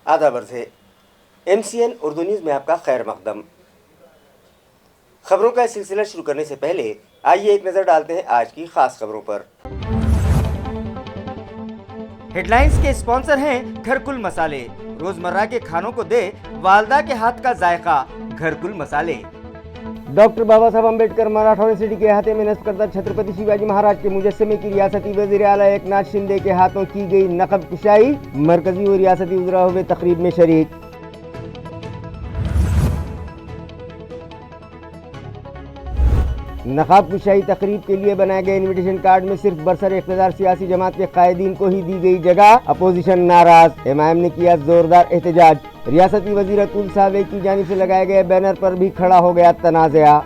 आदाब अर्ज़ है। MCN उर्दू न्यूज़ में आपका खैर मकदम। खबरों का सिलसिला शुरू करने से पहले आइए एक नज़र डालते हैं आज की खास खबरों पर। हेडलाइंस के स्पॉन्सर हैं घरकुल मसाले। रोजमर्रा के खानों को दे वालदा के हाथ का जायका, घरकुल मसाले। डॉक्टर बाबा साहब अम्बेडकर मराठा यूनिवर्सिटी के अहाते में नस्ब करदा छत्रपति शिवाजी महाराज के मुजस्समे की रियासती वज़ीर आला एकनाथ शिंदे के हाथों की गई नक़ब कुशाई, मरकजी और रियासती वज़रा हुए तकरीब में शरीक। नक़ाब कुशाई तकरीब के लिए बनाए गए इन्विटेशन कार्ड में सिर्फ बरसर इक़्तिदार सियासी जमात के कायदीन को ही दी गई जगह, अपोजिशन नाराज। MIM ने किया जोरदार एहतजाज। रियासती वज़ीर अतुल सावे की जानिब से लगाए गए बैनर पर भी खड़ा हो गया तनाज़ा।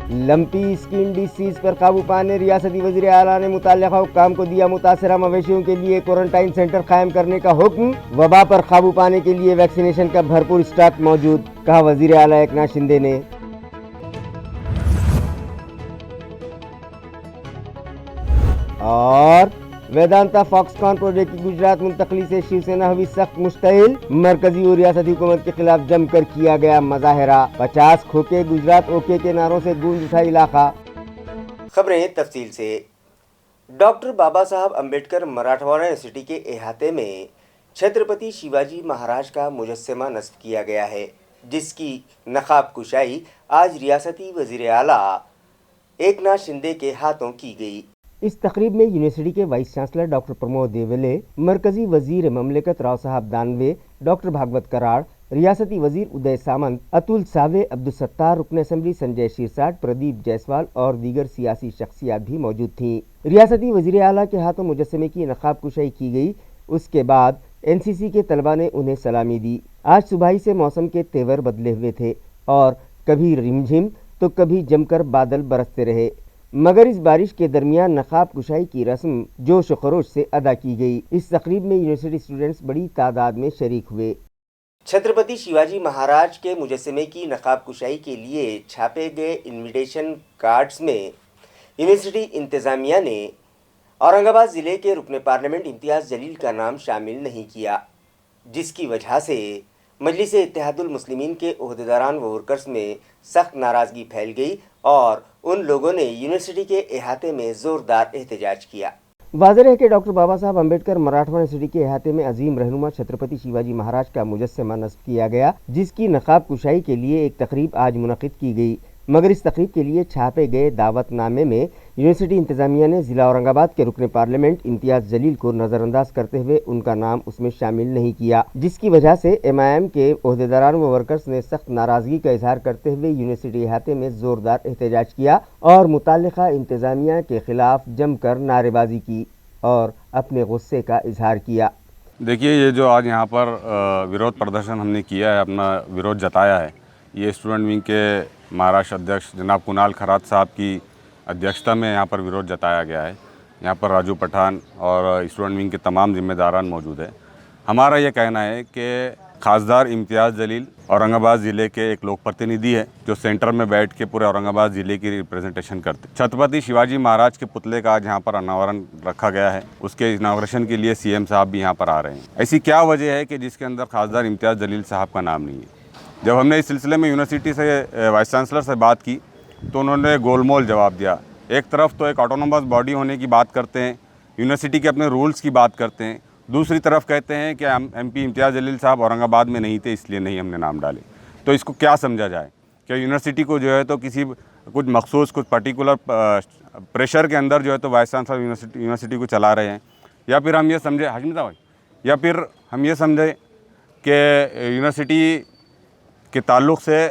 लंपी स्किन डिसीज पर काबू पाने रियासती वज़ीर आला ने मुतल्लिक़ा हुक्काम को दिया मुतासरा मवेशियों के लिए क्वारंटाइन सेंटर कायम करने का हुक्म। वबा पर काबू पाने के लिए वैक्सीनेशन का भरपूर स्टॉक मौजूद, कहा वज़ीर आला एकनाथ शिंदे ने। और वेदांता फॉक्सकॉन प्रोजेक्ट की गुजरात मुंतकली से शिवसेना हुई सख्त मुश्तइल। मरकजी और रियासती हुकूमत के खिलाफ जमकर किया गया मुजाहरा। 50 खोके गुजरात ओके के नारों से गूंज उठा इलाका। खबरें तफसील से। डॉक्टर बाबा साहब अम्बेडकर मराठवाड़ा यूनिवर्सिटी के अहाते में छत्रपति शिवाजी महाराज का मुजस्समा नस्ब किया गया है, जिसकी नक़ाब कुशाई आज रियासती वज़ीर आला एकनाथ शिंदे के हाथों की गई। इस तकरीब में यूनिवर्सिटी के वाइस चांसलर डॉक्टर प्रमोद देवले, मरकजी वजीर ममलिकत राव साहब दानवे, डॉक्टर भागवत कराड़, रियासती वजीर उदय सामंत, अतुल सावे, अब्दुल सत्तार, रुकन असम्बली संजय शिरसाट, प्रदीप जायसवाल और दीगर सियासी शख्सियात भी मौजूद थीं। रियासती वजीर आला के हाथों मुजस्समे की नक़ाब कुशाई की गई। उसके बाद NCC के तलबा ने उन्हें सलामी दी। आज सुबह से मौसम के तेवर बदले हुए थे और कभी रिमझिम तो कभी जमकर बादल बरसते रहे, मगर इस बारिश के दरमियान नक़ाब कुशाई की रस्म जोश व खरोश से अदा की गई। इस तकरीब में यूनिवर्सिटी स्टूडेंट्स बड़ी तादाद में शरीक हुए। छत्रपति शिवाजी महाराज के मुजस्समे की नक़ाब कुशाई के लिए छापे गए इन्विटेशन कार्ड्स में यूनिवर्सिटी इंतज़ामिया ने औरंगाबाद ज़िले के रुकन पार्लियामेंट इम्तियाज़ जलील का नाम शामिल नहीं किया, जिसकी वजह से मजलिस इत्तेहादुल मुस्लिमीन के ओहदेदारान व वर्कर्स में सख्त नाराज़गी फैल गई और उन लोगों ने यूनिवर्सिटी के अहाते में ज़ोरदार एहतजाज किया। वाज़ेह है कि डॉक्टर बाबा साहब अम्बेडकर मराठवाड़ा यूनिवर्सिटी के अहाते में अजीम रहनुमा छत्रपति शिवाजी महाराज का मुजस्समा नस्ब किया गया, जिसकी नक़ाब कुशाई के लिए एक तकरीब आज मुनक़िद की गई, मगर इस तकरीब के लिए छापे गए दावतनामे में यूनिवर्सिटी इंतज़ामिया ने ज़िला औरंगाबाद के रुकन पार्लियामेंट इम्तियाज़ जलील को नज़रअंदाज करते हुए उनका नाम उसमें शामिल नहीं किया, जिसकी वजह से MIM के ओहदेदारान व वर्कर्स ने सख्त नाराज़गी का इजहार करते हुए यूनिवर्सिटी अहाते में ज़ोरदार एहतजाज किया और मुताल्लिक़ा इंतज़ामिया के ख़िलाफ़ जमकर नारेबाजी की और अपने गुस्से का इजहार किया। देखिए, ये जो आज यहाँ पर विरोध प्रदर्शन हमने किया है, अपना विरोध जताया है, ये स्टूडेंट विंग के महाराष्ट्र अध्यक्ष जनाब कुणाल खरात साहब की अध्यक्षता में यहाँ पर विरोध जताया गया है। यहाँ पर राजू पठान और स्टूडेंट विंग के तमाम जिम्मेदारान मौजूद हैं। हमारा ये कहना है कि खासदार इम्तियाज़ जलील औरंगाबाद ज़िले के एक लोक प्रतिनिधि है, जो सेंटर में बैठ के पूरे औरंगाबाद ज़िले की रिप्रेजेंटेशन करते। छत्रपति शिवाजी महाराज के पुतले का आज यहाँ पर अनावरण रखा गया है, उसके इनाग्रेशन के लिए CM साहब भी यहाँ पर आ रहे हैं। ऐसी क्या वजह है कि जिसके अंदर खासदार इम्तियाज़ जलील साहब का नाम नहीं है? जब हमने इस सिलसिले में यूनिवर्सिटी से वाइस चांसलर से बात की तो उन्होंने गोलमोल जवाब दिया। एक तरफ तो एक ऑटोनोमस बॉडी होने की बात करते हैं, यूनिवर्सिटी के अपने रूल्स की बात करते हैं, दूसरी तरफ कहते हैं कि MP इम्तियाज़ जलील साहब औरंगाबाद में नहीं थे इसलिए नहीं हमने नाम डाले। तो इसको क्या समझा जाए? क्या यूनिवर्सिटी को जो है तो किसी कुछ मखसूस कुछ पर्टिकुलर प्रेशर के अंदर जो है तो वाइस चांसलर यूनिवर्सिटी को चला रहे हैं, या फिर हम ये समझे हाशमिता भाई, या फिर हम ये समझे कि यूनिवर्सिटी के ताल्लुक़ से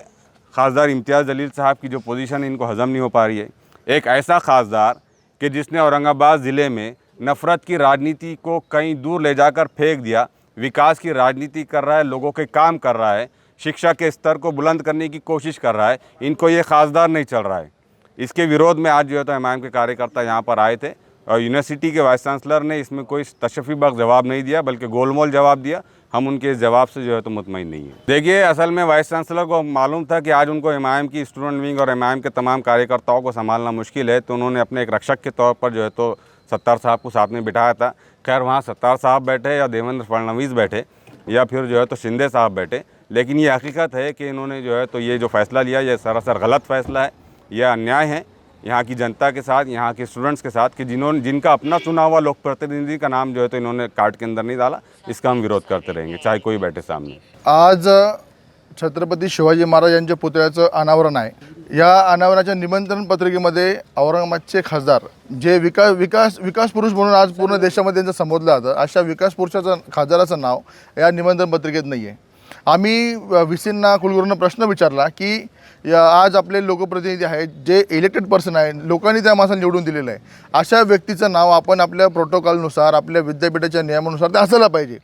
खासदार इम्तियाज़ जलील साहब की जो पोजीशन इनको हज़म नहीं हो पा रही है। एक ऐसा खासदार कि जिसने औरंगाबाद ज़िले में नफ़रत की राजनीति को कहीं दूर ले जाकर फेंक दिया, विकास की राजनीति कर रहा है, लोगों के काम कर रहा है, शिक्षा के स्तर को बुलंद करने की कोशिश कर रहा है, इनको ये खासदार नहीं चल रहा है। इसके विरोध में आज जो है तो MIM के कार्यकर्ता यहाँ पर आए थे और यूनिवर्सिटी के वाइस चांसलर ने इसमें कोई तशफ़ीबख्श जवाब नहीं दिया, बल्कि गोलमोल जवाब दिया। हम उनके इस जवाब से जो है तो मुतमईन नहीं है। देखिए, असल में वाइस चांसलर को मालूम था कि आज उनको MIM की स्टूडेंट विंग और MIM के तमाम कार्यकर्ताओं को संभालना मुश्किल है, तो उन्होंने अपने एक रक्षक के तौर पर जो है तो सत्तार साहब को साथ में बिठाया था। खैर वहाँ सत्तार साहब बैठे या देवेंद्र फडणवीस बैठे या फिर जो है तो शिंदे साहब बैठे, लेकिन ये हकीकत है कि इन्होंने जो है तो ये जो फ़ैसला लिया ये सरासर गलत फ़ैसला है, यह अन्याय है यहाँ की जनता के साथ, यहाँ के स्टूडेंट्स के साथ कि जिनका अपना चुना हुआ लोक प्रतिनिधि का नाम जो है तो इन्होंने कार्ड के अंदर नहीं डाला। इसका हम विरोध करते रहेंगे चाहे कोई बैठे सामने। आज छत्रपती शिवाजी महाराज यांच्या पुतळ्याचं अनावरण आहे। या अनावरणाच्या निमंत्रण पत्रिकेमध्ये औरंगाबादचे खासदार जे विकास पुरुष म्हणून आज पूर्ण देशामध्ये त्यांचं संबोधलं जातं, अशा विकास पुरुषाचं खासदाराचं नाव या निमंत्रण पत्रिकेत नाही आहे। आम्ही व्हीसींना कुलगुरूंना प्रश्न विचारला की आज आपले लोकप्रतिनिधी आहेत जे इलेक्टेड पर्सन आहे, लोकांनी त्या माणसाला निवडून दिलेलं आहे, अशा व्यक्तीचं नाव आपण आपल्या प्रोटोकॉलनुसार आपल्या विद्यापीठाच्या नियमानुसार ते असायला पाहिजे।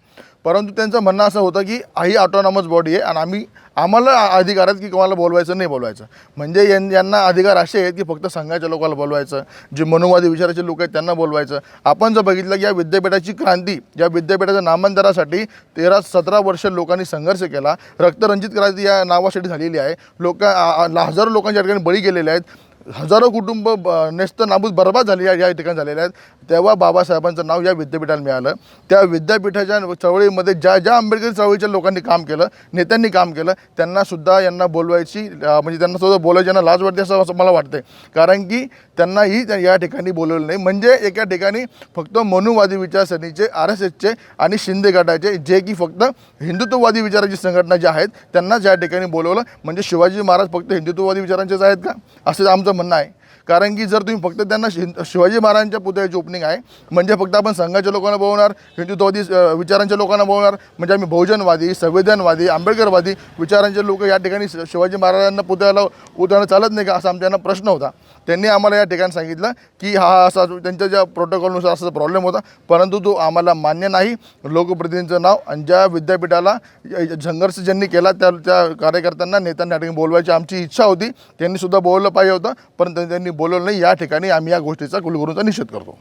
परंतु त्यांचं म्हणणं असं होतं की ही ऑटोनॉमस बॉडी आहे आणि आम्हाला अधिकार आहेत की कोणाला बोलवायचं नाही बोलवायचं। म्हणजे यांना अधिकार असे आहेत की फक्त संघाच्या लोकांना बोलवायचं, जे मनोवादी विचाराचे लोक आहेत त्यांना बोलवायचं। आपण जर बघितलं की या विद्यापीठाची क्रांती, या विद्यापीठाच्या नामांतरासाठी 13-17 वर्ष लोकांनी संघर्ष केला, रक्तरंजित क्रांती या नावासाठी झालेली आहे। हजारो लोकांच्या ठिकाणी बळी गेलेले आहेत, हजारो कुटुंब नेस्त नाबूद बर्बाद झाले या ठिकाणी झालेले आहेत। तेव्हा बाबासाहेबांचं नाव या विद्यापीठाला मिळालं। त्या विद्यापीठाच्या चळवळीमध्ये ज्या आंबेडकरी चळवळीच्या लोकांनी काम केलं, नेत्यांनी काम केलं, त्यांनासुद्धा यांना बोलवायची म्हणजे त्यांनासुद्धा बोलायची यांना लाज वाटते असं मला वाटतं। कारण की त्यांनाही या ठिकाणी बोलवलं नाही। म्हणजे एका ठिकाणी फक्त मनुवादी विचारसरणीचे RSSचे आणि शिंदे गटाचे जे की फक्त हिंदुत्ववादी विचाराची संघटना ज्या आहेत त्यांनाच या ठिकाणी बोलवलं। म्हणजे शिवाजी महाराज फक्त हिंदुत्ववादी विचारांचेच आहेत का असं आमचं म्हणणं आहे। कारण की जर तुम्ही फक्त त्यांना शिवाजी महाराजांच्या पुतळ्याची ओपनिंग आहे म्हणजे फक्त आपण संघाच्या लोकांना बोलवणार, हिंदुत्ववादी विचारांच्या लोकांना बोलवणार, म्हणजे आम्ही बहुजनवादी, संविधानवादी, आंबेडकरवादी विचारांचे लोक या ठिकाणी शिवाजी महाराजांना पुतळ्याला उतरणं चालत नाही का असा आमच्या प्रश्न होता। त्यांनी आम्हाला या ठिकाणी सांगितलं की हा असा त्यांच्या ज्या प्रोटोकॉलनुसार असा प्रॉब्लेम होता, परंतु तो आम्हाला मान्य नाही। लोकप्रतिनिधींचं नाव आणि ज्या विद्यापीठाला संघर्ष ज्यांनी केला त्या कार्यकर्त्यांना नेत्यांना या ठिकाणी बोलवायची आमची इच्छा होती, त्यांनीसुद्धा बोलवलं पाहिजे होतं, परंतु त्यांनी बोलवलं नाही। या ठिकाणी आम्ही या गोष्टीचा कुलगुरूंचा निषेध करतो।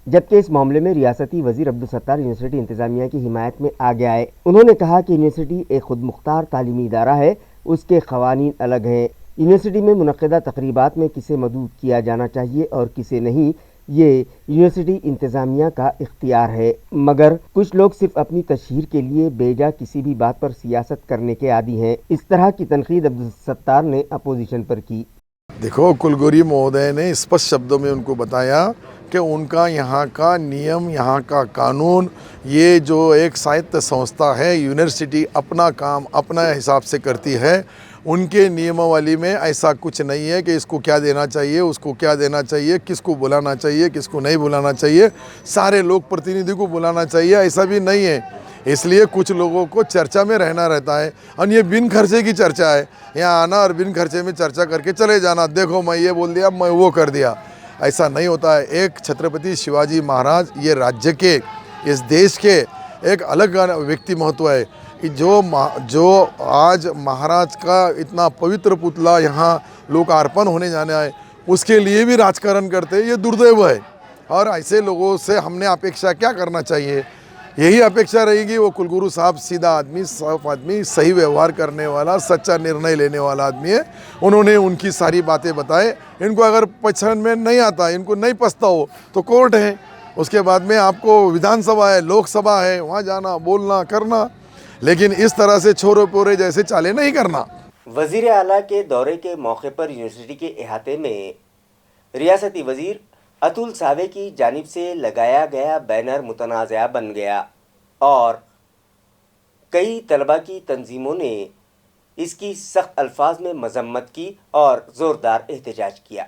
जबकि इस मामले में रियासती वजीर अब्दुल सत्तार यूनिवर्सिटी इंतजामिया की हिमायत में आगे आए। उन्होंने कहा कि यूनिवर्सिटी एक खुद मुख्तार तालीमी इदारा है, उसके क़वानीन अलग हैं। यूनिवर्सिटी में मुनक़्क़दा तक़रीबात में किसे मदऊ किया जाना चाहिए और किसे नहीं, ये यूनिवर्सिटी इंतज़ामिया का इख्तियार है। मगर कुछ लोग सिर्फ अपनी तशहीर के लिए बेजा किसी भी बात पर सियासत करने के आदी हैं। इस तरह की तनकीद अब्दुल सत्तार ने अपोजिशन पर की। देखो, कुलगुरू महोदय ने स्पष्ट शब्दों में उनको बताया कि उनका यहाँ का नियम, यहाँ का कानून, ये जो एक साहित्य संस्था है, यूनिवर्सिटी अपना काम अपना हिसाब से करती है। उनके नियमावली में ऐसा कुछ नहीं है कि इसको क्या देना चाहिए, उसको क्या देना चाहिए, किसको बुलाना चाहिए, किसको नहीं बुलाना चाहिए, सारे लोक प्रतिनिधि को बुलाना चाहिए, ऐसा भी नहीं है। इसलिए कुछ लोगों को चर्चा में रहना रहता है और ये बिन खर्चे की चर्चा है। यहाँ आना और बिन खर्चे में चर्चा करके चले जाना, देखो मैं ये बोल दिया, मैं वो कर दिया, ऐसा नहीं होता है। एक छत्रपति शिवाजी महाराज ये राज्य के, इस देश के एक अलग व्यक्ति महत्व है। जो आज महाराज का इतना पवित्र पुतला यहाँ लोकार्पण होने जाना है, उसके लिए भी राजकारण करते हैं, ये दुर्दैव है। और ऐसे लोगों से हमने अपेक्षा क्या करना चाहिए? यही अपेक्षा रहेगी वो कुलगुरू साहब सीधा आदमी, साफ आदमी, सही व्यवहार करने वाला, सच्चा निर्णय लेने वाला आदमी है। उन्होंने उनकी सारी बातें बताए। इनको अगर पसंद में नहीं आता, इनको नहीं पसंद हो तो कोर्ट है, उसके बाद में आपको विधानसभा है, लोकसभा है, वहाँ जाना, बोलना, करना, लेकिन इस तरह से छोरे पोरे जैसे चाले नहीं करना। वज़ीर आला के दौरे के मौके पर यूनिवर्सिटी के अहाते में रियासती वज़ीर अतुल सावे की जानिब से लगाया गया बैनर मुतनाज़ा बन गया और कई तलबा की तंजीमों ने इसकी सख्त अल्फाज में मजम्मत की और ज़ोरदार एहतजाज किया।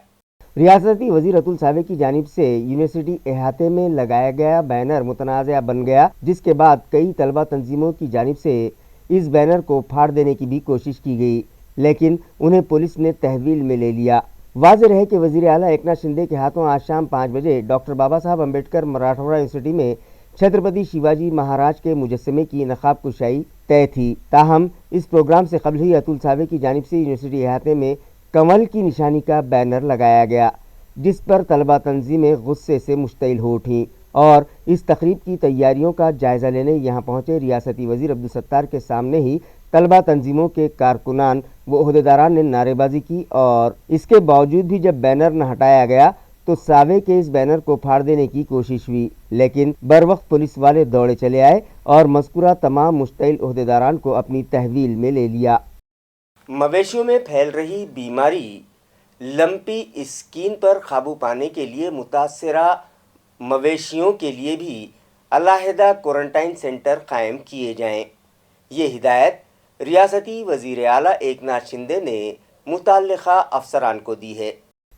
रियासती वज़ीर अतुल सावे की जानिब से यूनिवर्सिटी अहाते में लगाया गया बैनर मुतनाज़ा बन गया, जिसके बाद कई तलबा तंजीमों की जानिब से इस बैनर को फाड़ देने की भी कोशिश की गई, लेकिन उन्हें पुलिस ने तहवील में ले लिया। वाज़ेह है कि वज़ीर आला एकनाथ शिंदे के हाथों आज शाम 5 बजे डॉक्टर बाबा साहब अम्बेडकर मराठवाड़ा यूनिवर्सिटी में छत्रपति शिवाजी महाराज के मुजस्समे की नक़ाब कुशाई तय थी। ताहम इस प्रोग्राम से कबल ही अतुल सावे की जानिब से यूनिवर्सिटी अहाते में कमल की निशानी का बैनर लगाया गया, जिस पर तलबा तंजीमें गुस्से से मुश्तइल हो उठीं और इस तकरीब की तैयारियों का जायज़ा लेने यहाँ पहुँचे रियासती वज़ीर अब्दुल सत्तार के सामने ही तलबा तंजीमों के कारकुनान व ओहदेदारान ने नारेबाजी की और इसके बावजूद भी जब बैनर न हटाया गया तो सावे के इस बैनर को फाड़ देने की कोशिश हुई, लेकिन बर वक्त पुलिस वाले दौड़े चले आए और मज़कूरा तमाम मुश्तइल ओहदेदारान को अपनी तहवील में ले लिया। मवेशियों में फैल रही बीमारी लंपी स्किन पर काबू पाने के लिए मुतासरा मवेशियों के लिए भी अलहदा क्वारंटाइन सेंटर कायम किए जाएं। ये हिदायत रियासती वज़ीर आला एकनाथ शिंदे ने मुतल्लिका अफसरान को दी है।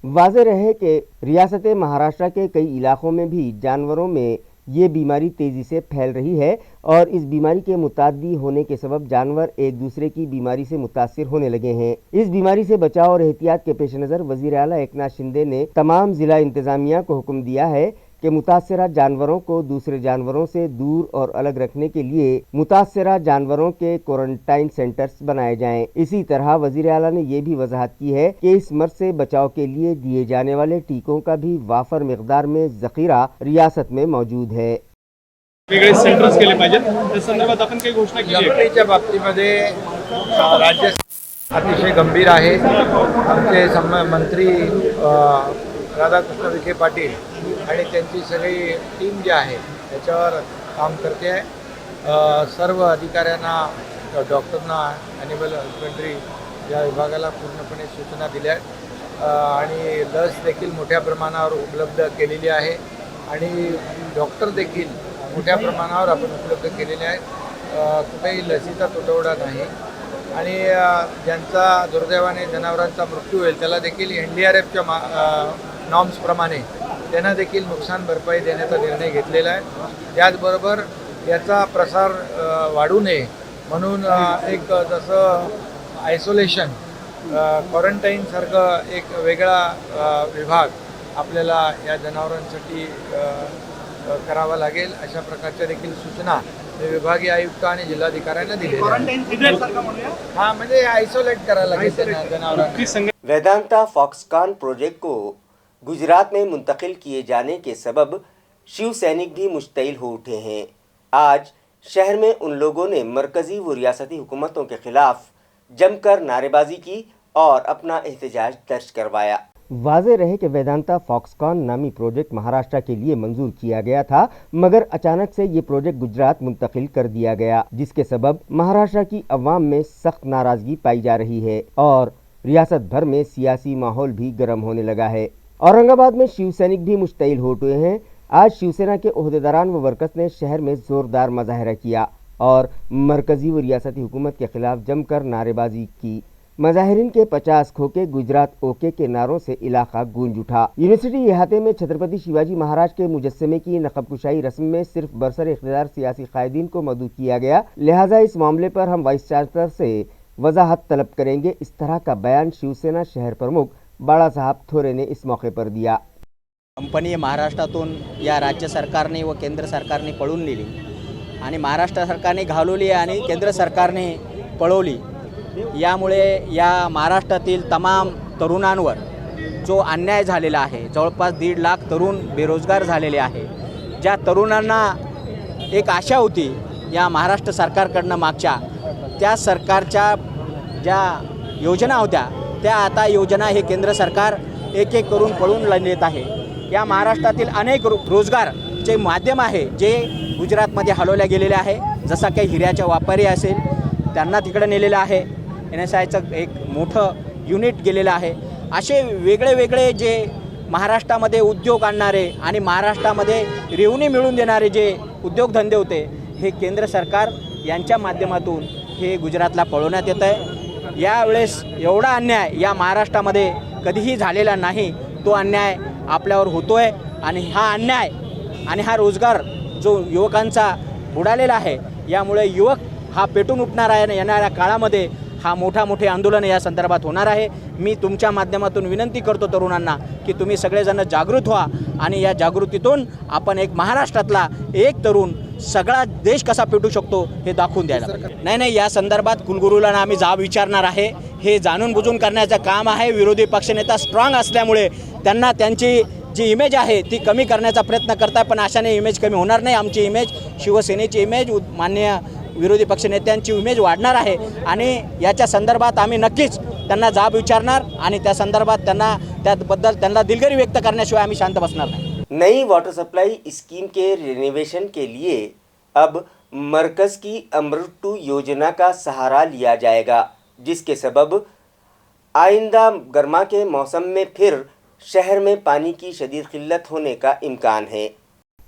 वाज़ेह रहे कि रियासत महाराष्ट्र के कई इलाकों में भी जानवरों में ये बीमारी तेज़ी से फैल रही है और इस बीमारी के मुताद्दी होने के सबब जानवर एक दूसरे की बीमारी से मुतासिर होने लगे हैं। इस बीमारी से बचाव और एहतियात के पेश नज़र वज़ीर आला एकनाथ शिंदे ने तमाम ज़िला इंतज़ामिया को हुक्म दिया है कि मुतासरा जानवरों को दूसरे जानवरों से दूर और अलग रखने के लिए मुतासरा जानवरों के क्वारंटाइन सेंटर्स बनाए जाएं। इसी तरह वज़ीर आला ने यह भी वजाहत की है कि इस मर्ज से बचाव के लिए दिए जाने वाले टीकों का भी वाफर मिकदार में ज़ख़ीरा रियासत में मौजूद है। वेगळे सेंटर्स केले पाहिजेत त्या संदर्भात आपण काही घोषणा केली आहे? लंपीच्या बाबतीमध्ये राज्य अतिशय गंभीर आहे। आमचे मंत्री राधाकृष्ण विखे पाटील आणि त्यांची सगळी टीम जी आहे त्याच्यावर काम करते आहे। सर्व अधिकाऱ्यांना, डॉक्टरना, ॲनिमल हस्बंड्री या विभागाला पूर्णपणे सूचना दिल्या आहेत आणि लस देखील मोठ्या प्रमाणावर उपलब्ध केलेली आहे आणि डॉक्टर देखील मोठ्या प्रमाणावर आपण उपलब्ध केलेले आहेत। कुठेही लसीचा तुटवडा नाही आणि ज्यांचा दुर्दैवाने जनावरांचा मृत्यू होईल त्याला देखील NDRFच्या नॉर्म्सप्रमाणे त्यांना देखील नुकसान भरपाई देण्याचा निर्णय घेतलेला आहे। त्याचबरोबर याचा प्रसार वाढू नये म्हणून एक जसं आयसोलेशन क्वारंटाईनसारखं एक वेगळा विभाग आपल्याला या जनावरांसाठी करावा लागेल, अशा प्रकारच्या देखील सूचना विभागीय आयुक्त आणि जिल्हाधिकाऱ्यांना दिलेल्या आहेत। हाँ, म्हणजे आइसोलेट करायला लागेल त्यांना जनावरांना। वेदांता फॉक्सकॉन प्रोजेक्ट को गुजरात में मुंतकिल किए जाने के सबब शिव सैनिक भी मुश्तइल हो उठे हैं। आज शहर में उन लोगों ने मरकज़ी व रियासती हुकूमतों के खिलाफ जमकर नारेबाजी की और अपना एहतजाज दर्ज करवाया। वाज़ेह रहे कि वेदांता फॉक्सकॉन नामी प्रोजेक्ट महाराष्ट्र के लिए मंजूर किया गया था, मगर अचानक से ये प्रोजेक्ट गुजरात मुंतकिल कर दिया गया, जिसके सबब महाराष्ट्र की अवाम में सख्त नाराज़गी पाई जा रही है और रियासत भर में सियासी माहौल भी गर्म होने लगा है। औरंगाबाद में शिव सैनिक भी मुश्तइल हो उठे हैं। आज शिवसेना के ओहदेदारान व वर्कर्स ने शहर में ज़ोरदार मुजाहरा किया और मरकज़ी व रियासती हुकूमत के खिलाफ जमकर नारेबाजी की। मुजाहिरीन के 50 खोके गुजरात ओके के नारों से इलाका गूंज उठा। यूनिवर्सिटी इहाते में छत्रपति शिवाजी महाराज के मुजस्समे की नक़ब-कुशाई रस्म में सिर्फ बरसर इख्तियार सियासी कायदीन को मदऊ किया गया, लिहाजा इस मामले पर हम वाइस चांसलर से वजाहत तलब करेंगे। इस तरह का बयान शिवसेना शहर प्रमुख बाळासाहेब थोरे ने इस मौके पर दिया। कंपनी महाराष्ट्रातून या राज्य सरकारने व केंद्र सरकारने पळून नेली आणि महाराष्ट्र सरकारने घालवली आणि केंद्र सरकारने पळवली। यामुळे या महाराष्ट्रातील तमाम तरुणांवर जो अन्याय झालेला आहे, जवळपास 1.5 लाख तरुण बेरोजगार झालेले आहे। ज्या तरुणांना एक आशा होती या महाराष्ट्र सरकारकडनं मागच्या, त्या सरकारच्या ज्या योजना होत्या त्या आता योजना हे केंद्र सरकार एक एक करून पळून नेत आहे। या महाराष्ट्रातील अनेक रोजगारचे माध्यम आहे जे गुजरातमध्ये हलवल्या गेलेले आहे, जसा काही हिऱ्याच्या व्यापारी असेल त्यांना तिकडे नेलेलं आहे, NSIचं एक मोठं युनिट गेलेलं आहे। असे वेगळे वेगळे जे महाराष्ट्रामध्ये उद्योग आणणारे आणि महाराष्ट्रामध्ये रेव्हन्यू मिळवून देणारे जे उद्योगधंदे होते हे केंद्र सरकार यांच्या माध्यमातून हे गुजरातला पळवण्यात येत आहे। यावेळेस एवढा अन्याय या महाराष्ट्रामध्ये कधीही झालेला नाही, तो अन्याय आपल्यावर होतोय आणि हा अन्याय आणि हा रोजगार जो युवकांचा बुडालेला आहे, यामुळे युवक हा पेटून उठणार आहे। येणाऱ्या काळामध्ये हा मोठे आंदोलन या संदर्भात होणार आहे। मी तुमच्या माध्यमातून विनंती करतो तरुणांना की तुम्ही सगळेजण जागृत व्हा आणि या जागृतीतून आपण एक महाराष्ट्रातला एक तरुण सगळा देश कसा पेटू शकतो हे दाखवून द्यायला। नाही, या संदर्भात कुलगुरूला आम्ही जाब विचारणार आहे। हे जाणून बुजून करण्याचं काम आहे। विरोधी पक्षनेता स्ट्रॉंग असल्यामुळे त्यांना त्यांची जी इमेज आहे ती कमी करण्याचा प्रयत्न करताय, पण अशाने इमेज कमी होणार नाही। आमची इमेज, शिवसेनेची इमेज माननीय विरोधी पक्षनेत्यांची इमेज वाढणार आहे आणि याच्या संदर्भात आम्ही नक्कीच त्यांना जाब विचारणार आणि त्या संदर्भात त्याबद्दल त्यांना दिलगिरी व्यक्त करण्याशिवाय आम्ही शांत बसणार नाही. नई वाटर सप्लाई स्कीम के रिनोवेशन के लिए अब मरकज़ की अमृत 2 योजना का सहारा लिया जाएगा, जिसके सबब आइंदा गर्मा के मौसम में फिर शहर में पानी की शदीद किल्लत होने का इम्कान है.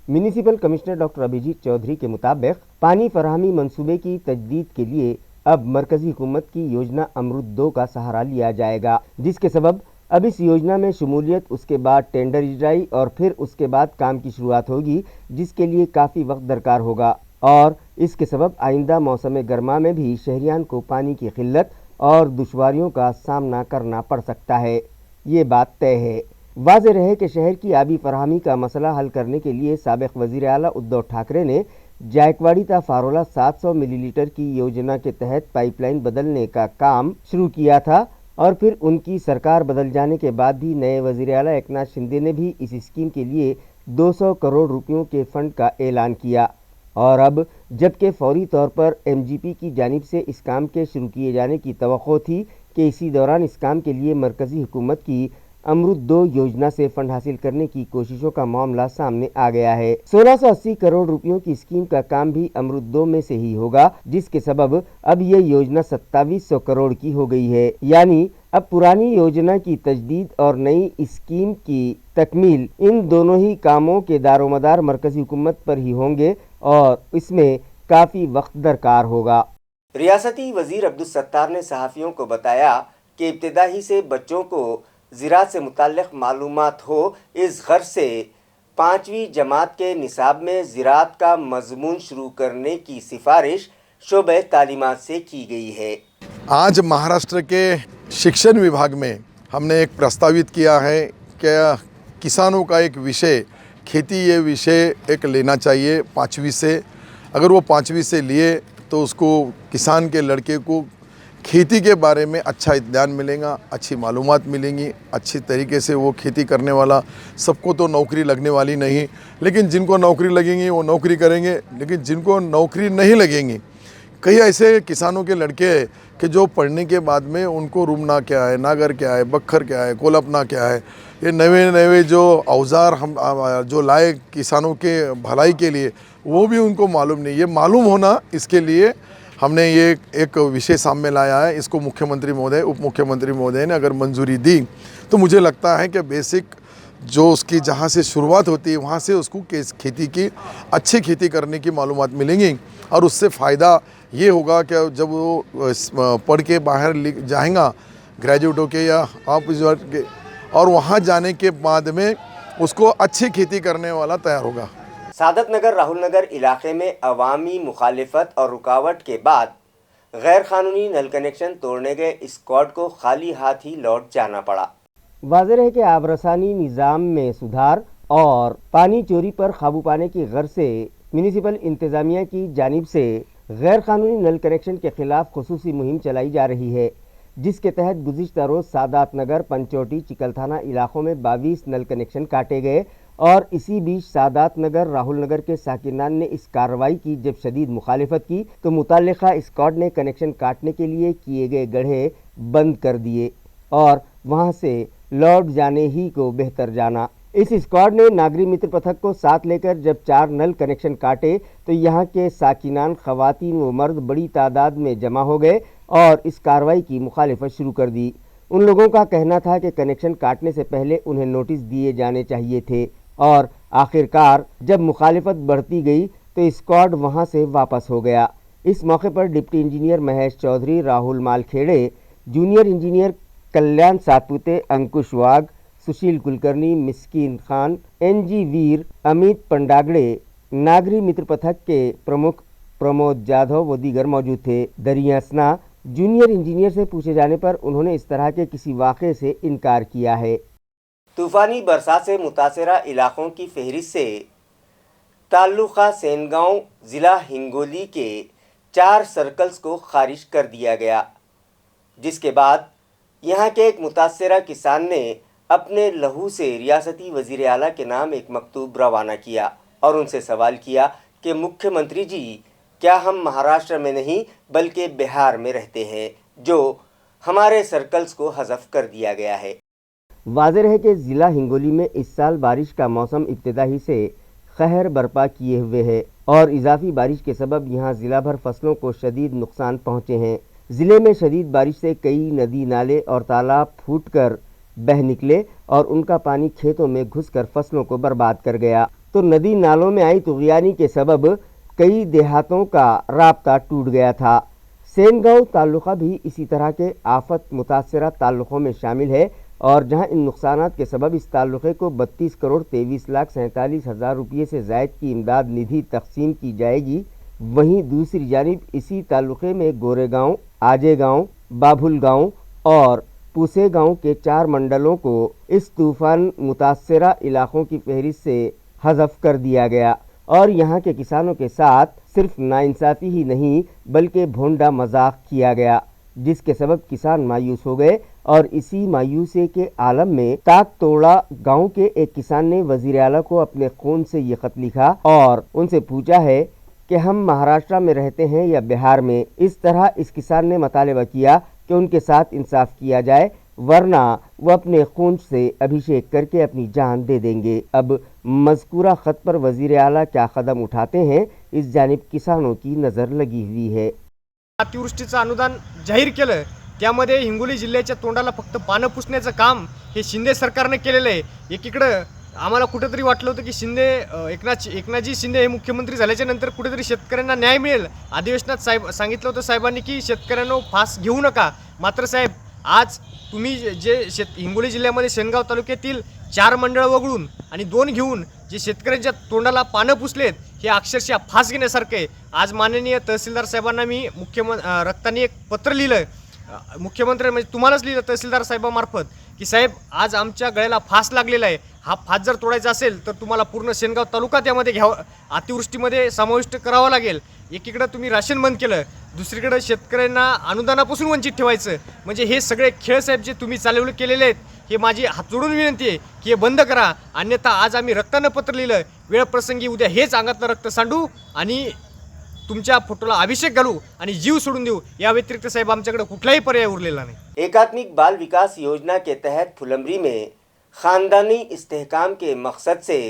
Municipal commissioner doctor Abhijit Chaudhary के मुताबिक पानी फराहमी मंसूबे की तजदीद के लिए अब मरकजी हुकूमत की योजना अमृत 2 का सहारा लिया जाएगा, जिसके सबब अब इस योजना में शमूलियत, उसके बाद टेंडर इजराई और फिर उसके बाद काम की शुरुआत होगी, जिसके लिए काफ़ी वक्त दरकार होगा और इसके सबब आइंदा मौसम गर्मा में भी शहरियान को पानी की किल्लत और दुश्वारियों का सामना करना पड़ सकता है. ये बात तय है. वाज़ेह रहे कि शहर की आबी फराहमी का मसला हल करने के लिए साबिक़ वज़ीर आला उद्धव ठाकरे ने जायकवाड़ी ता फारोला 700 मिलीलीटर की योजना के तहत पाइपलाइन बदलने का काम शुरू किया था और फिर उनकी सरकार बदल जाने के बाद भी नए वज़ीर आला एकनाथ शिंदे ने भी इस स्कीम के लिए 200 करोड़ रुपयों के फंड का ऐलान किया और अब जबकि फौरी तौर पर एमजीपी की जानिब से इस काम के शुरू किए जाने की तवक्को थी कि इसी दौरान इस काम के लिए मरकज़ी हुकूमत की अमृत 2 योजना से फंड हासिल करने की कोशिशों का मामला सामने आ गया है. 1680 करोड़ रुपयों की स्कीम का काम भी अमृत 2 में से ही होगा, जिसके सबब अब ये योजना 2700 करोड़ की हो गई है. यानी अब पुरानी योजना की तजदीद और नई स्कीम की तकमील, इन दोनों ही कामों के दारोमदार मरकज़ी हुकूमत पर ही होंगे और इसमें काफ़ी वक्त दरकार होगा. रियासती वज़ीर अब्दुल सत्तार ने सहाफ़ियों को बताया कि इब्तिदाई से बच्चों को ज़राअत से मुताल्लिक़ मालूमात हो, इस गर्ज से 5वीं जमात के निसाब में ज़राअत का मज़मून शुरू करने की सिफारिश शोबे तालीमात से की गई है. आज महाराष्ट्र के शिक्षण विभाग में हमने एक प्रस्तावित किया है कि किसानों का एक विषय खेती, ये विषय एक लेना चाहिए 5वीं से. अगर वो 5वीं से लिए तो उसको किसान के लड़के को खेती के बारे में अच्छा ज्ञान मिलेगा, अच्छी मालूमात मिलेंगी, अच्छी तरीके से वो खेती करने वाला. सबको तो नौकरी लगने वाली नहीं, लेकिन जिनको नौकरी लगेंगी वो नौकरी करेंगे. लेकिन जिनको नौकरी नहीं लगेंगी, कई ऐसे किसानों के लड़के हैं कि जो पढ़ने के बाद में उनको रुमना क्या है, नागर क्या है, बखर क्या है, कोलपना क्या है, ये नए नए जो औजार हम जो लाए किसानों के भलाई के लिए, वो भी उनको मालूम नहीं. ये मालूम होना, इसके लिए हमने ये एक विषय सामने लाया है. इसको मुख्यमंत्री महोदय, उप मुख्यमंत्री महोदय ने अगर मंजूरी दी तो मुझे लगता है कि बेसिक जो उसकी जहाँ से शुरुआत होती है वहाँ से उसको खेती की अच्छी खेती करने की मालूमात मिलेंगी और उससे फ़ायदा ये होगा कि जब वो पढ़ के बाहर जाएगा ग्रेजुएट होके या ऑफिस के, और वहाँ जाने के बाद में उसको अच्छी खेती करने वाला तैयार होगा. सादत नगर राहुल नगर इलाके में अवामी मुखालिफत और रुकावट के बाद गैर कानूनी नल कनेक्शन तोड़ने गए स्क्वाड को खाली हाथ ही लौट जाना पड़ा. वाज़ेह है कि आबरसानी निज़ाम में सुधार और पानी चोरी पर काबू पाने की गर्ज से म्यूनिसिपल इंतज़ामिया की जानिब से गैर कानूनी नल कनेक्शन के खिलाफ खुसूसी मुहिम चलाई जा रही है, जिसके तहत गुज़िश्ता रोज़ सादात नगर, पंचोटी, चिकलथाना इलाकों में 22 नल कनेक्शन काटे गए और इसी बीच सादात नगर, राहुल नगर के साकिनान ने इस कार्रवाई की जब शदीद मुखालिफत की तो मुताल्लिक़ा स्क्वाड ने कनेक्शन काटने के लिए किए गए गड्ढे बंद कर दिए और वहां से लौट जाने ही को बेहतर जाना. इस स्क्वाड ने नागरी मित्र पथक को साथ लेकर जब 4 नल कनेक्शन काटे तो यहाँ के साकिनान, ख़वातीन व मर्द बड़ी तादाद में जमा हो गए और इस कार्रवाई की मुखालिफत शुरू कर दी. उन लोगों का कहना था कि कनेक्शन काटने से पहले उन्हें नोटिस दिए जाने चाहिए थे और आखिरकार जब मुखालिफत बढ़ती गई तो स्क्वाड वहां से वापस हो गया. इस मौके पर deputy engineer Mahesh Chaudhari, Rahul Malkhede, junior engineer Kalyan Satpute, Ankush Wagh, Sushil Kulkarni, Miskin Khan, N G Veer, Amit Pandagade, नागरी मित्र पथक के प्रमुख प्रमोद जाधव व दीगर मौजूद थे. दरियासना जूनियर इंजीनियर से पूछे जाने पर उन्होंने इस तरह के किसी वाक़े से इनकार किया है. तूफ़ानी बरसात से मुतासरा इलाक़ों की फहरिस्त से ताल्लुक़ा सेनगांव ज़िला हिंगोली के 4 सर्कल्स को खारिज कर दिया गया, जिसके बाद यहाँ के एक मुतासरा किसान ने अपने लहू से रियासती वज़ीर आला के नाम एक मकतूब रवाना किया और उनसे सवाल किया कि मुख्यमंत्री जी क्या हम महाराष्ट्र में नहीं बल्कि बिहार में रहते हैं, जो हमारे सर्कल्स को हज़फ कर दिया गया है। वाज़ेह है कि ज़िला हिंगोली में इस साल बारिश का मौसम इब्तिदा ही से कहर बर्पा किए हुए है और इजाफी बारिश के सबब यहाँ ज़िला भर फसलों को शदीद नुकसान पहुँचे हैं। ज़िले में शदीद बारिश से कई नदी नाले और तालाब फूट कर बह निकले और उनका पानी खेतों में घुसकर फसलों को बर्बाद कर गया, तो नदी नालों में आई तुग़यानी के सबब कई देहातों का राब्ता टूट गया था। सेनगांव तालुका भी इसी तरह के आफत मुतासरा ताल्लुकों में शामिल है और जहां इन नुकसानात के सबब इस ताल्लुक़े को 32 करोड़ 23,47,000 रुपये से ज़ायद की इमदाद निधि तकसीम की जाएगी, वहीं दूसरी जानिब इसी ताल्लुक़े में गोरेगांव, आजेगांव, बाभुल गांव और पूसे गांव के 4 मंडलों को इस तूफ़ान मुतासरा इलाक़ों की फहरिस्त से हज़फ कर दिया गया और यहाँ के किसानों के साथ सिर्फ नाइंसाफ़ी ही नहीं बल्कि भोंडा मजाक किया गया, जिसके सबब किसान मायूस हो गए और इसी मायूसी के आलम में ताक तोड़ा गांव के एक किसान ने वज़ीर आला को अपने खून से ये खत लिखा और उनसे पूछा है कि हम महाराष्ट्र में रहते हैं या बिहार में। इस तरह इस किसान ने मुतालबा किया कि उनके साथ इंसाफ किया जाए, वरना वो अपने खून से अभिषेक करके अपनी जान दे देंगे। अब मज़कूरा ख़त पर वज़ीर आला क्या कदम उठाते हैं, इस जानिब किसानों की नज़र लगी हुई है। अतिवृष्टीचं अनुदान जाहीर केलं, त्यामध्ये हिंगोली जिल्ह्याच्या तोंडाला फक्त पानं पुसण्याचं काम हे शिंदे सरकारने केलेलं आहे। एकीकडं आम्हाला कुठेतरी वाटलं होतं की एकनाथजी शिंदे हे मुख्यमंत्री झाल्याच्या नंतर कुठेतरी शेतकऱ्यांना न्याय मिळेल। अधिवेशनात सांगितलं होतं साहेबांनी की शेतकऱ्यांना फास घेऊ नका, मात्र साहेब आज तुम्ही जे हिंगोली जिल्ह्यामध्ये सेनगाव तालुक्यातील 4 मंडळ वगळून आणि 2 घेऊन जे शेतकऱ्यांच्या तोंडाला पानं पुसलेत, हे अक्षरशः फास घेण्यासारखं आहे। आज माननीय तहसीलदार साहेबांना मी रक्तानी एक पत्र लिहिलं, मुख्यमंत्री म्हणजे तुम्हालाच लिहिलं तहसीलदार साहेबामार्फत की साहेब आज आमच्या गळ्याला फास लागलेला आहे, हा फास जर तोडायचा असेल तर तुम्हाला पूर्ण सेनगाव तालुका त्यामध्ये अतिवृष्टीमध्ये समाविष्ट करावा लागेल। एकीकडे तुम्ही राशन बंद केलं, दुसरीकडे शेतकऱ्यांना अनुदानापासून वंचित ठेवायचं, म्हणजे हे सगळे खेळ साहेब जे तुम्ही चालवले केलेले आहेत, हे माझी हात जोडून विनंती आहे की हे बंद करा, अन्यथा आज आम्ही रक्तानं पत्र लिहिलं, वेळ प्रसंगी उद्या हेच अंगातलं रक्त सांडू आणि तुमच्या फोटोला अभिषेक घालू आणि जीव सोडून देऊ, या व्यतिरिक्त साहेब आमच्याकडे कुठलाही पर्याय उरलेला नाही। एकात्मिक बाल विकास योजना के तहत फुलंबरी में ख़ानदानी इस्तेहकाम के मकसद से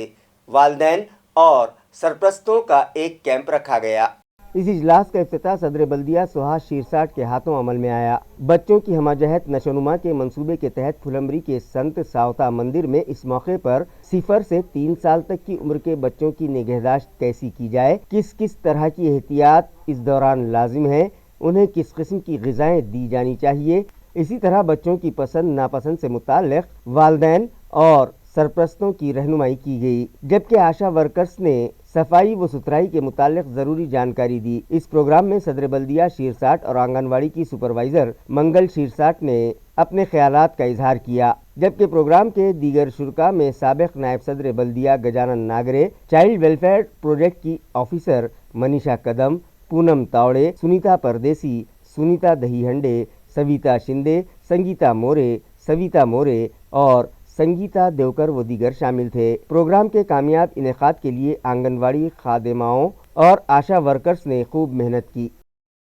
वालिदैन और सरपरस्तों का एक कैंप रखा गया। इस इजलास का इफ्तिताह सदर बल्दिया सुहास शीरसाट के हाथों अमल में आया। बच्चों की हमाजहत नशोनुमा के मंसूबे के तहत फुलंबरी के संत सावता मंदिर में इस मौके पर 0 से 3 साल तक की उम्र के बच्चों की निगहदाश्त कैसी की जाए, किस किस तरह की एहतियात इस दौरान लाजिम है, उन्हें किस किस्म की ग़िज़ाएँ दी जानी चाहिए, इसी तरह बच्चों की पसंद नापसंद से मुताल्लिक़ वालिदैन और सरपरस्तों की रहनुमाई की गई, जबकि आशा वर्कर्स ने सफाई व सुथराई के मुतालिक ज़रूरी जानकारी दी। इस प्रोग्राम में सदर बल्दिया शीरसाट और आंगनवाड़ी की सुपरवाइज़र मंगल शीरसाट ने अपने ख्यालात का इजहार किया, जबकि प्रोग्राम के दीगर शुरका में साबिक नायब सदर बल्दिया Gajanan Nagare, child welfare project की ऑफिसर मनीषा कदम, पूनम तावड़े, सुनीता परदेसी, सुनीता दहीहंडे, सविता शिंदे, संगीता मोरे, सविता मोरे और संगीता देवकर व दीगर शामिल थे। प्रोग्राम के कामयाब इनेकाद के लिए आंगनवाड़ी खादिमाओं और आशा वर्कर्स ने खूब मेहनत की।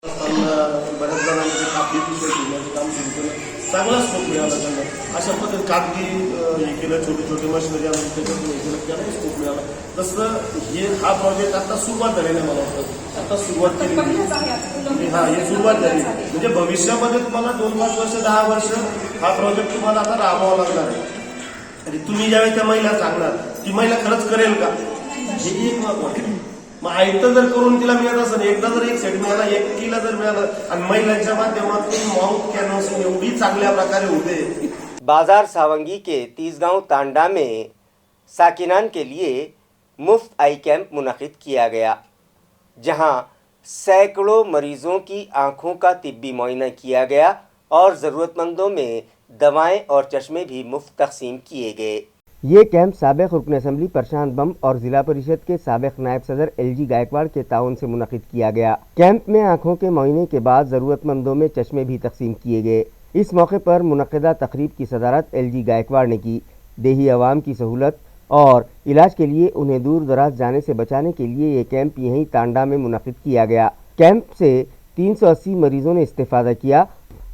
बऱ्याच जणांनी कापडी पिशव्या ठेवण्याचं काम सुरू केलं, चांगला स्कोप मिळाला त्यांना। अशा पद्धतीने कागदी हे केलं, छोटे छोटे मशिनरी आणून त्याच्यातून हे केलं, त्यालाही स्कोप मिळाला। तसं हा प्रोजेक्ट आता सुरुवात झालेला मला वाटतं, आता सुरुवात केली। हा हे सुरुवात झाली, म्हणजे भविष्यामध्ये तुम्हाला 2-5 वर्ष 10 वर्ष हा प्रोजेक्ट तुम्हाला आता राबवावा लागणार आहे। आणि तुम्ही ज्यावेळी त्या महिला सांगणार, ती महिला खरंच करेल का, हे एक महत्त्वाचं आहे। मग आयतं जर करून तिला मिळत असेल, एकदा जर एक सेट मिळाला, एकटीला जर मिळालं आणि महिलांच्या माध्यमातून माउथ कॅनव्हासिंग एवढी चांगल्या प्रकारे होते। बाजार सावंगी के तीसगांव तांडा में साकिनान के लिए मुफ्त आई कैंप मुनक़िद किया गया, जहां सैकड़ों मरीजों की आँखों का तिब्बी मुआयना किया गया और ज़रूरतमंदों में दवाएं और चश्मे भी मुफ्त तकसीम किए गए। ये कैंप साबिक़ रुकन असम्बली प्रशांत बम और ज़िला परिषद के साबिक़ नायब सदर LG गायकवाड़ के ताउन से मुनक़िद किया गया। कैंप में आँखों के मुआयने के बाद ज़रूरतमंदों में चश्मे भी तकसीम किए गए। इस मौके पर मुनक़िदा तकरीब की सदारत LG गायकवाड़ ने की। देही अवाम की सहूलत और इलाज के लिए उन्हें दूर दराज जाने से बचाने के लिए ये कैंप यहीं तांडा में मुनक़िद किया गया। कैंप से 380 मरीजों ने इस्तेफादा किया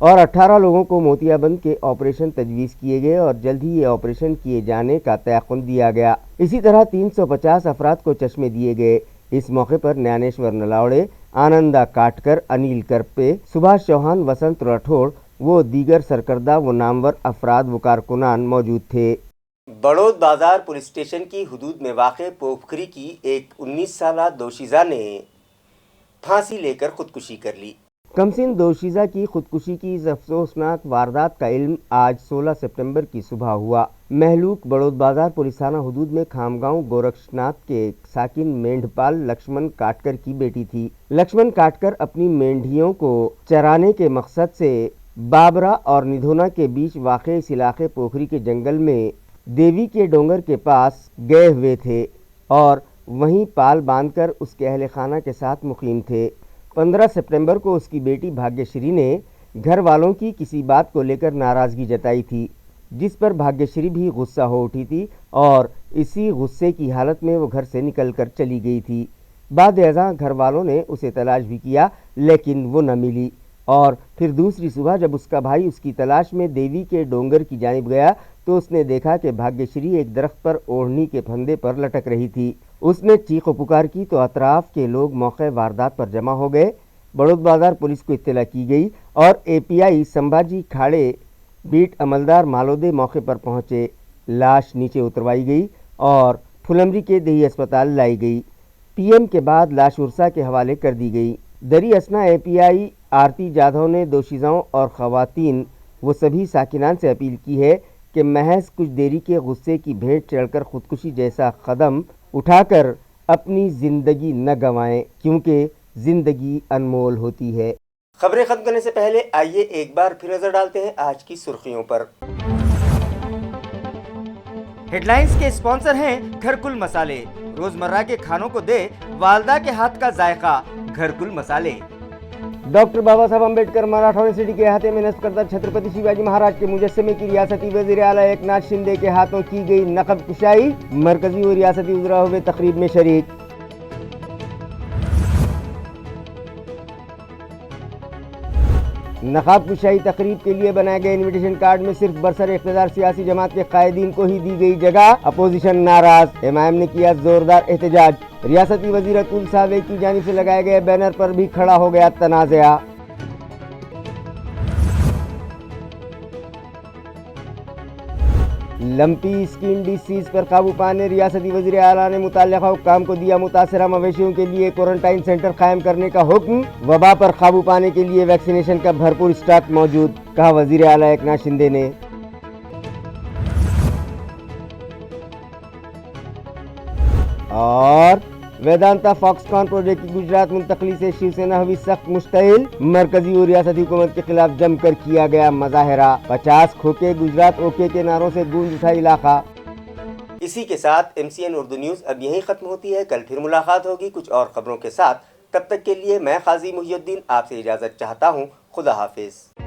और 18 लोगों को मोतियाबंद के ऑपरेशन तजवीज़ किए गए और जल्द ही ये ऑपरेशन किए जाने का तयक़ुन दिया गया। इसी तरह 350 अफराद को चश्मे दिए गए। इस मौके पर ज्ञानेश्वर नलावड़े, आनंदा काटकर, अनिल करपे, सुभाष चौहान, वसंत राठौड़ वो दीगर सरकर्दा व नामवर अफराद व कारकुनान मौजूद थे। बड़ौद बाजार पुलिस स्टेशन की हुदूद में वाक़े पोखरी की एक 19 साला दोशीज़ा ने फांसी लेकर खुदकुशी कर ली। कमसिन दोशीज़ा की खुदकुशी की इस अफसोसनाक वारदात का इल्म आज 16 सितंबर की सुबह हुआ। महलूक बड़ौद बाजार पुलिस थाना हुदूद में खामगांव गोरक्षनाथ के साकिन मेंढपाल लक्ष्मण काटकर की बेटी थी। लक्ष्मण काटकर अपनी मेंढियों को चराने के मकसद से बाबरा और निधोना के बीच वाक़े इस इलाके पोखरी के जंगल में देवी के डोंगर के पास गए हुए थे और वहीं पाल बांधकर उसके अहले खाना के साथ मुकीम थे। 15 सितंबर को उसकी बेटी भाग्यश्री ने घर वालों की किसी बात को लेकर नाराज़गी जताई थी, जिस पर भाग्यश्री भी गुस्सा हो उठी थी और इसी गुस्से की हालत में वो घर से निकलकर चली गई थी। बाद अज़ां घर वालों ने उसे तलाश भी किया लेकिन वो न मिली और फिर दूसरी सुबह जब उसका भाई उसकी तलाश में देवी के डोंगर की जानिब गया तो उसने देखा कि भाग्यश्री एक दरख्त पर ओढ़नी के फंदे पर लटक रही थी। उसने चीख पुकार की तो अतराफ के लोग मौके वारदात पर जमा हो गए। बड़ौद बाजार पुलिस को इत्तला की गई और एपीआई संभाजी खाड़े बीट अमलदार मालोदे मौके पर पहुंचे। लाश नीचे उतरवाई गई और फुलमरी के देही अस्पताल लाई गई। पीएम के बाद लाश उर्सा के हवाले कर दी गई। दरी असना एपीआई आरती जाधव ने दोशीज़ाओं और ख़वातीन वो सभी साकिनान से अपील की है कि महज कुछ देरी के गुस्से की भेंट चढ़कर खुदकुशी जैसा कदम उठाकर अपनी ज़िंदगी न गंवाएं, क्योंकि ज़िंदगी अनमोल होती है। खबरें ख़त्म करने से पहले आइए एक बार फिर नज़र डालते हैं आज की सुर्खियों पर। हेडलाइंस के स्पॉन्सर हैं घरकुल मसाले। रोजमर्रा के खानों को दे वालदा के हाथ का जायका, घरकुल मसाले। डॉक्टर बाबा साहब अम्बेडकर मराठा यूनिवर्सिटी के अहाते में नस्ब करदा छत्रपति शिवाजी महाराज के मुजस्समे की रियासती वज़ीर आला एकनाथ शिंदे के हाथों की गई नक़ब कुशाई, मरकजी और रियासती वज़रा हुए तकरीब में शरीक। नक़ाब कुशाई तकरीब के लिए बनाए गए इन्विटेशन कार्ड में सिर्फ बरसर इक़्तिदार सियासी जमात के कायदीन को ही दी गई जगह, अपोजिशन नाराज। एमआईएम ने किया जोरदार एहतजाज। रियासती वज़ीर अतुल सावे की जानिब से लगाए गए बैनर पर भी खड़ा हो गया तनाज़ा। लंपी स्किन डिसीज पर काबू पाने रियासती वज़ीर आला ने मुतल्लिक़ा हुक्काम को दिया मुतासरा मवेशियों के लिए क्वारंटाइन सेंटर कायम करने का हुक्म। वबा पर काबू पाने के लिए वैक्सीनेशन का भरपूर स्टॉक मौजूद, कहा वज़ीर आला एकनाथ शिंदे ने। और वेदांता फॉक्सकॉन प्रोजेक्ट की गुजरात मुंतकली से शिवसेना हुई सख्त मुश्तइल। मरकजी और रियासती हुकूमत के खिलाफ जमकर किया गया मुजाहरा। 50 खोके गुजरात ओके के नारों से गूंज उठा इलाका। इसी के साथ MCN उर्दू न्यूज़ अब यहीं ख़त्म होती है। कल फिर मुलाकात होगी कुछ और खबरों के साथ। तब तक के लिए मैं काजी मुहियुद्दीन आपसे इजाज़त चाहता हूँ। खुदा हाफिज़।